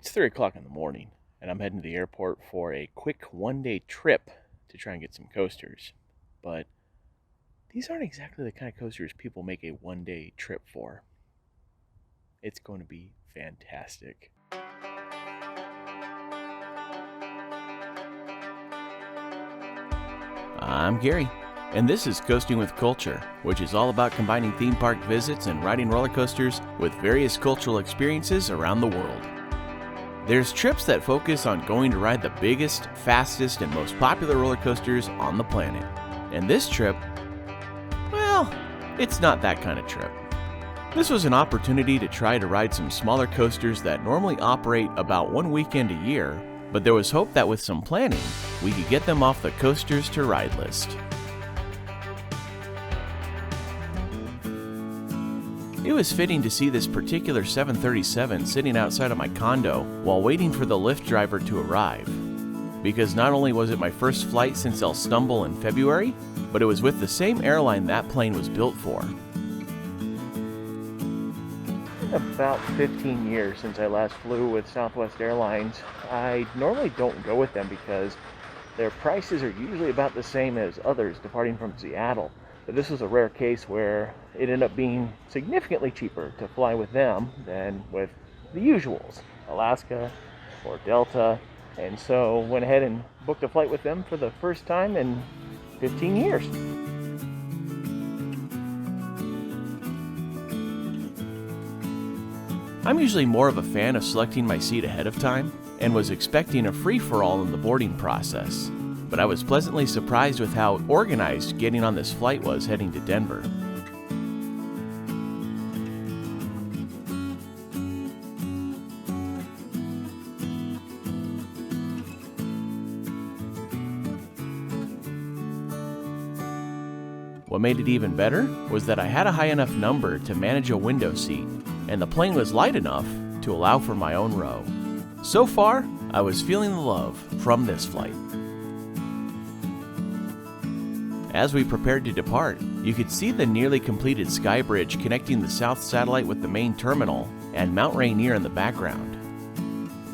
It's 3 o'clock in the morning, and I'm heading to the airport for a quick one-day trip to try and get some coasters. But these aren't exactly the kind of coasters people make a one-day trip for. It's going to be fantastic. I'm Gary, and this is Coasting with Culture, which is all about combining theme park visits and riding roller coasters with various cultural experiences around the world. There's trips that focus on going to ride the biggest, fastest, and most popular roller coasters on the planet. And this trip, well, it's not that kind of trip. This was an opportunity to try to ride some smaller coasters that normally operate about one weekend a year, but there was hope that with some planning, we could get them off the Coasters to Ride list. It was fitting to see this particular 737 sitting outside of my condo while waiting for the Lyft driver to arrive. Because not only was it my first flight since El Stumble in February, but it was with the same airline that plane was built for. About 15 years since I last flew with Southwest Airlines. I normally don't go with them because their prices are usually about the same as others departing from Seattle. But this was a rare case where it ended up being significantly cheaper to fly with them than with the usuals, Alaska or Delta. And so went ahead and booked a flight with them for the first time in 15 years. I'm usually more of a fan of selecting my seat ahead of time and was expecting a free-for-all in the boarding process. But I was pleasantly surprised with how organized getting on this flight was heading to Denver. What made it even better was that I had a high enough number to manage a window seat, and the plane was light enough to allow for my own row. So far, I was feeling the love from this flight. As we prepared to depart, you could see the nearly completed sky bridge connecting the South Satellite with the main terminal and Mount Rainier in the background.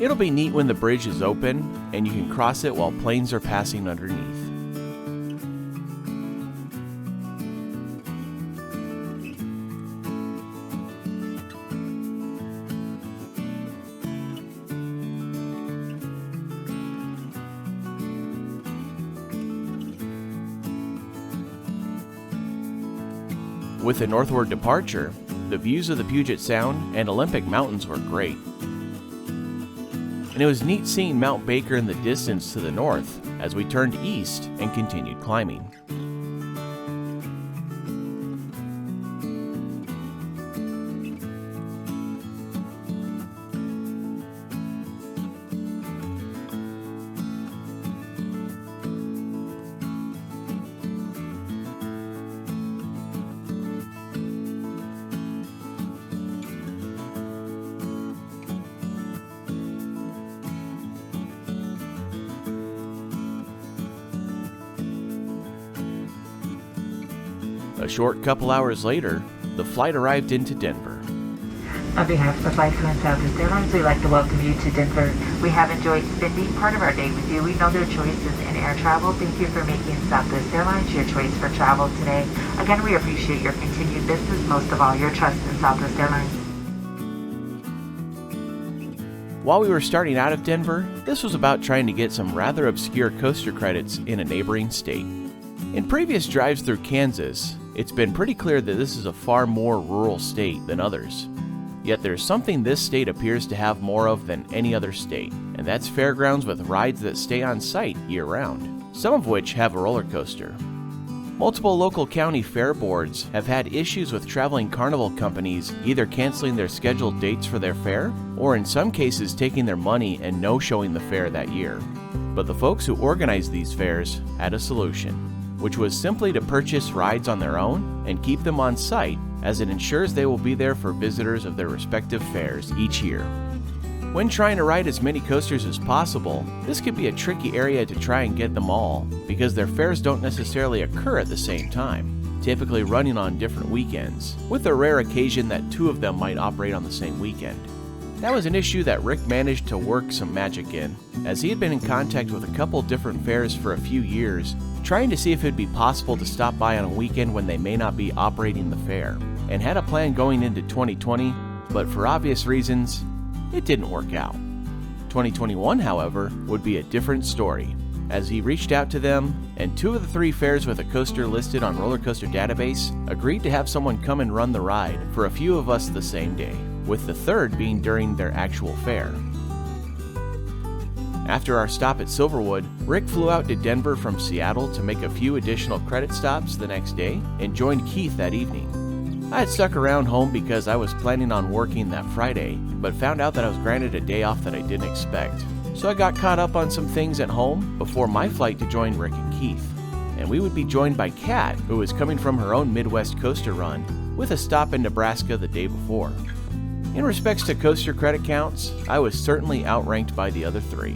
It'll be neat when the bridge is open and you can cross it while planes are passing underneath. With the northward departure, the views of the Puget Sound and Olympic Mountains were great. And it was neat seeing Mount Baker in the distance to the north as we turned east and continued climbing. A short couple hours later, the flight arrived into Denver. On behalf of the flight crew and Southwest Airlines, we'd like to welcome you to Denver. We have enjoyed spending part of our day with you. We know there are choices in air travel. Thank you for making Southwest Airlines your choice for travel today. Again, we appreciate your continued business, most of all, your trust in Southwest Airlines. While we were starting out of Denver, this was about trying to get some rather obscure coaster credits in a neighboring state. In previous drives through Kansas, it's been pretty clear that this is a far more rural state than others. Yet there's something this state appears to have more of than any other state, and that's fairgrounds with rides that stay on site year-round, some of which have a roller coaster. Multiple local county fair boards have had issues with traveling carnival companies either canceling their scheduled dates for their fair, or in some cases taking their money and no-showing the fair that year. But the folks who organized these fairs had a solution, which was simply to purchase rides on their own and keep them on site, as it ensures they will be there for visitors of their respective fairs each year. When trying to ride as many coasters as possible, this could be a tricky area to try and get them all, because their fairs don't necessarily occur at the same time, typically running on different weekends, with the rare occasion that two of them might operate on the same weekend. That was an issue that Rick managed to work some magic in, as he had been in contact with a couple different fairs for a few years, trying to see if it'd be possible to stop by on a weekend when they may not be operating the fair, and had a plan going into 2020, but for obvious reasons, it didn't work out. 2021, however, would be a different story, as he reached out to them, and 2 of the 3 fairs with a coaster listed on Roller Coaster Database agreed to have someone come and run the ride for a few of us the same day, with the 3rd being during their actual fair. After our stop at Silverwood, Rick flew out to Denver from Seattle to make a few additional credit stops the next day and joined Keith that evening. I had stuck around home because I was planning on working that Friday, but found out that I was granted a day off that I didn't expect. So I got caught up on some things at home before my flight to join Rick and Keith. And we would be joined by Kat, who was coming from her own Midwest coaster run, with a stop in Nebraska the day before. In respects to coaster credit counts, I was certainly outranked by the other 3.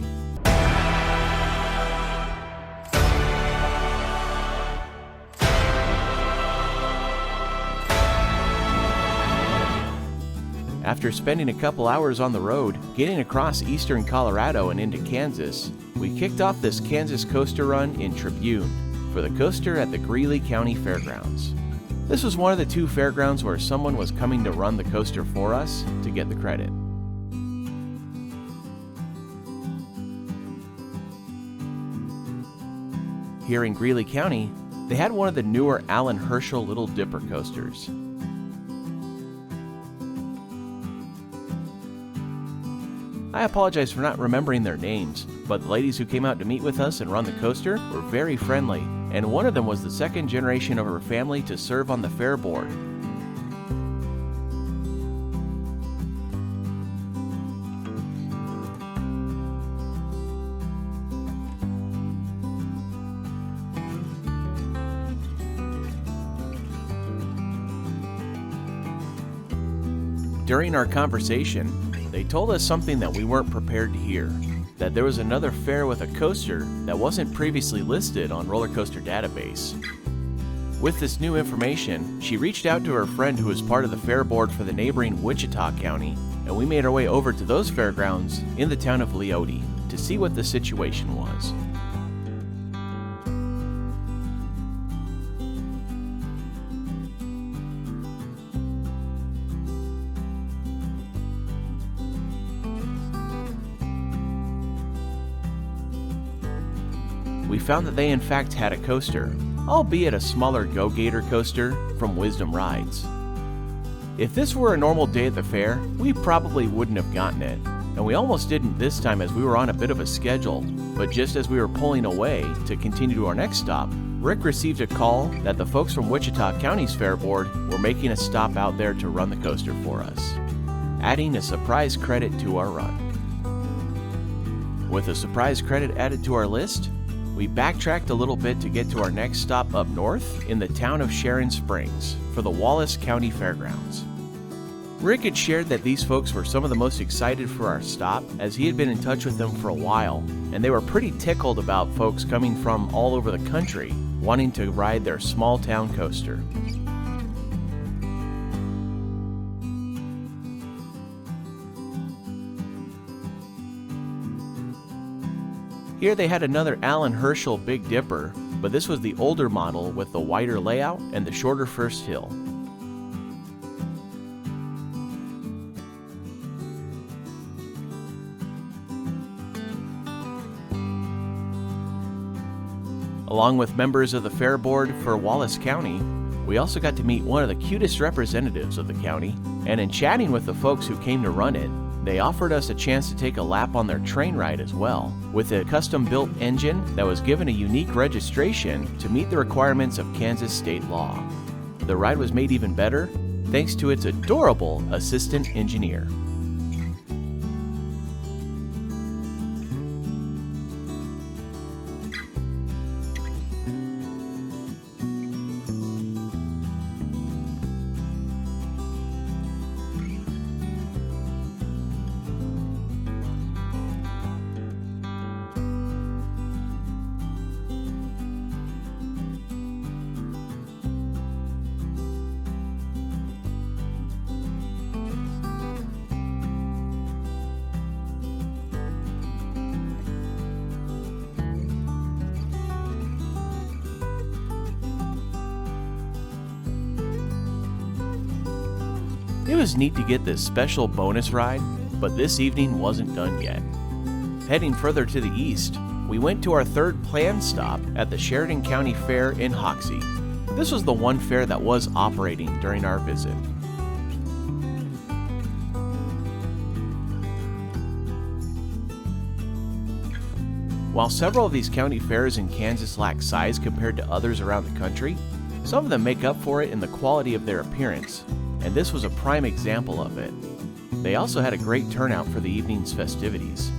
After spending a couple hours on the road, getting across eastern Colorado and into Kansas, we kicked off this Kansas coaster run in Tribune for the coaster at the Greeley County Fairgrounds. This was one of the 2 fairgrounds where someone was coming to run the coaster for us to get the credit. Here in Greeley County, they had one of the newer Alan Herschel Little Dipper coasters. I apologize for not remembering their names, but the ladies who came out to meet with us and run the coaster were very friendly, and one of them was the 2nd generation of her family to serve on the fair board. During our conversation, they told us something that we weren't prepared to hear, that there was another fair with a coaster that wasn't previously listed on Roller Coaster Database. With this new information, she reached out to her friend who was part of the fair board for the neighboring Wichita County, and we made our way over to those fairgrounds in the town of Leoti to see what the situation was. We found that they in fact had a coaster, albeit a smaller Go-Gator coaster from Wisdom Rides. If this were a normal day at the fair, we probably wouldn't have gotten it, and we almost didn't this time as we were on a bit of a schedule, but just as we were pulling away to continue to our next stop, Rick received a call that the folks from Wichita County's Fair Board were making a stop out there to run the coaster for us, adding a surprise credit to our run. With a surprise credit added to our list, we backtracked a little bit to get to our next stop up north in the town of Sharon Springs for the Wallace County Fairgrounds. Rick had shared that these folks were some of the most excited for our stop as he had been in touch with them for a while, and they were pretty tickled about folks coming from all over the country wanting to ride their small town coaster. Here they had another Alan Herschel Big Dipper, but this was the older model with the wider layout and the shorter first hill. Along with members of the Fair Board for Wallace County, we also got to meet one of the cutest representatives of the county, and in chatting with the folks who came to run it, they offered us a chance to take a lap on their train ride as well, with a custom-built engine that was given a unique registration to meet the requirements of Kansas state law. The ride was made even better thanks to its adorable assistant engineer. It was neat to get this special bonus ride, but this evening wasn't done yet. Heading further to the east, we went to our third planned stop at the Sheridan County Fair in Hoxie. This was the one fair that was operating during our visit. While several of these county fairs in Kansas lack size compared to others around the country, some of them make up for it in the quality of their appearance, and this was a prime example of it. They also had a great turnout for the evening's festivities.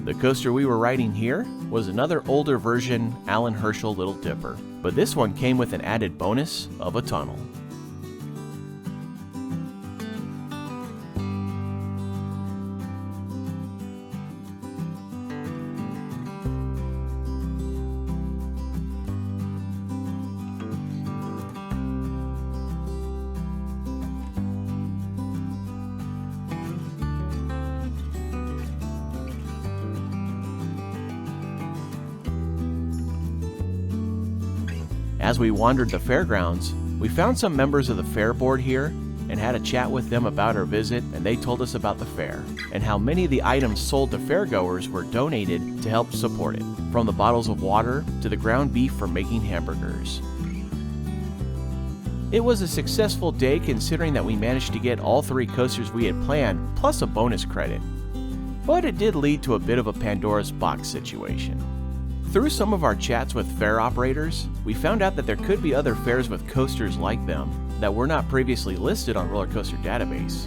The coaster we were riding here was another older version Allen Herschel Little Dipper, but this one came with an added bonus of a tunnel. As we wandered the fairgrounds, we found some members of the fair board here and had a chat with them about our visit, and they told us about the fair and how many of the items sold to fairgoers were donated to help support it, from the bottles of water to the ground beef for making hamburgers. It was a successful day considering that we managed to get all 3 coasters we had planned plus a bonus credit, but it did lead to a bit of a Pandora's box situation. Through some of our chats with fair operators, we found out that there could be other fairs with coasters like them that were not previously listed on Roller Coaster Database.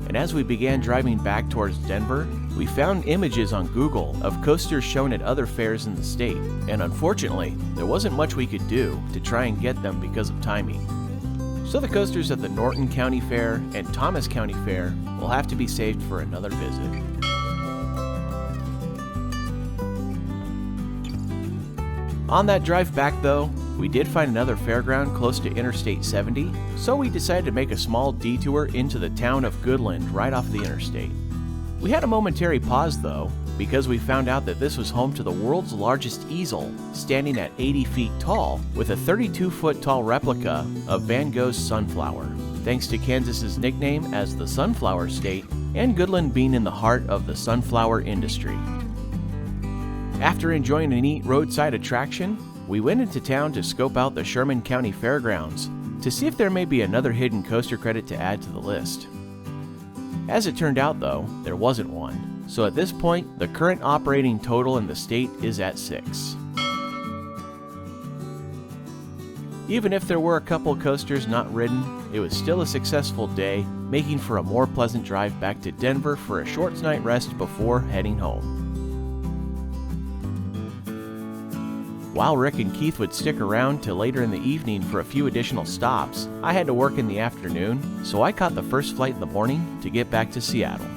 And as we began driving back towards Denver, we found images on Google of coasters shown at other fairs in the state, and unfortunately, there wasn't much we could do to try and get them because of timing. So the coasters at the Norton County Fair and Thomas County Fair will have to be saved for another visit. On that drive back though, we did find another fairground close to Interstate 70, so we decided to make a small detour into the town of Goodland right off the interstate. We had a momentary pause though, because we found out that this was home to the world's largest easel, standing at 80 feet tall, with a 32-foot tall replica of Van Gogh's Sunflower, thanks to Kansas's nickname as the Sunflower State, and Goodland being in the heart of the sunflower industry. After enjoying a neat roadside attraction, we went into town to scope out the Sherman County Fairgrounds to see if there may be another hidden coaster credit to add to the list. As it turned out though, there wasn't one, so at this point, the current operating total in the state is at 6. Even if there were a couple coasters not ridden, it was still a successful day, making for a more pleasant drive back to Denver for a short night rest before heading home. While Rick and Keith would stick around till later in the evening for a few additional stops, I had to work in the afternoon, so I caught the first flight in the morning to get back to Seattle.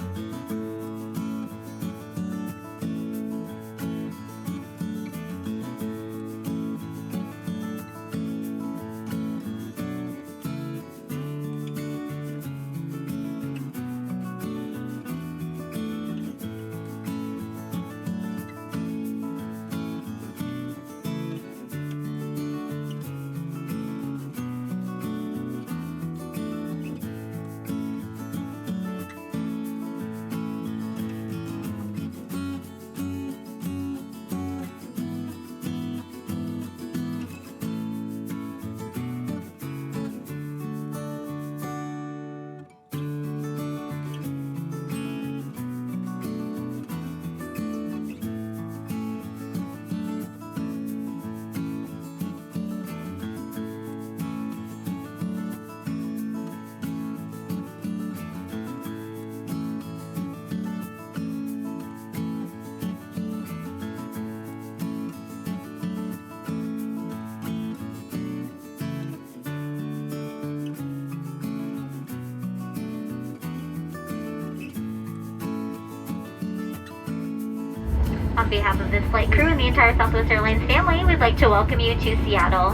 On behalf of this flight crew and the entire Southwest Airlines family, we'd like to welcome you to Seattle.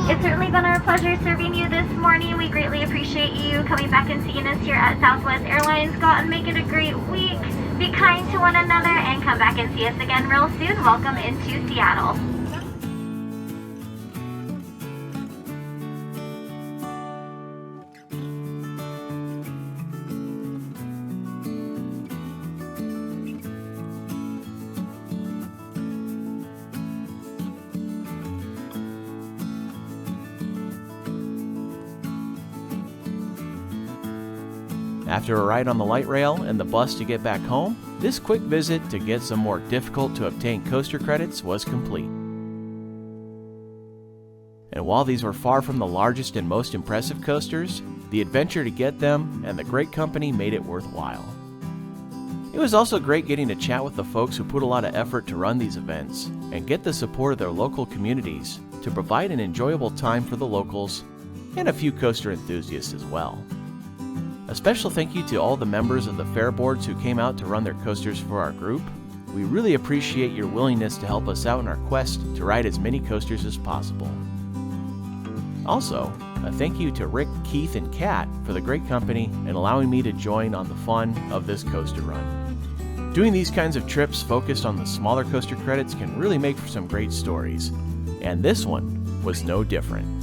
It's certainly been our pleasure serving you this morning. We greatly appreciate you coming back and seeing us here at Southwest Airlines. Go out and make it a great week. Be kind to one another and come back and see us again real soon. Welcome into Seattle. After a ride on the light rail and the bus to get back home, this quick visit to get some more difficult to obtain coaster credits was complete. And while these were far from the largest and most impressive coasters, the adventure to get them and the great company made it worthwhile. It was also great getting to chat with the folks who put a lot of effort to run these events and get the support of their local communities to provide an enjoyable time for the locals and a few coaster enthusiasts as well. A special thank you to all the members of the fair boards who came out to run their coasters for our group. We really appreciate your willingness to help us out in our quest to ride as many coasters as possible. Also, a thank you to Rick, Keith, and Kat for the great company and allowing me to join on the fun of this coaster run. Doing these kinds of trips focused on the smaller coaster credits can really make for some great stories, and this one was no different.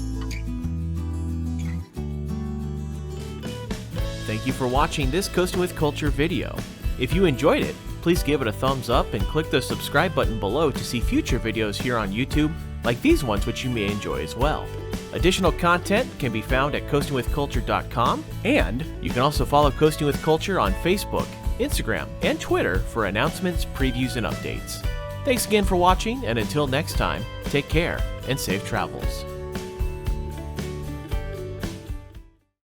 Thank you for watching this Coastin' with Culture video. If you enjoyed it, please give it a thumbs up and click the subscribe button below to see future videos here on YouTube like these ones, which you may enjoy as well. Additional content can be found at coastinwithculture.com, and you can also follow Coastin' with Culture on Facebook, Instagram, and Twitter for announcements, previews, and updates. Thanks again for watching, and until next time, take care and safe travels.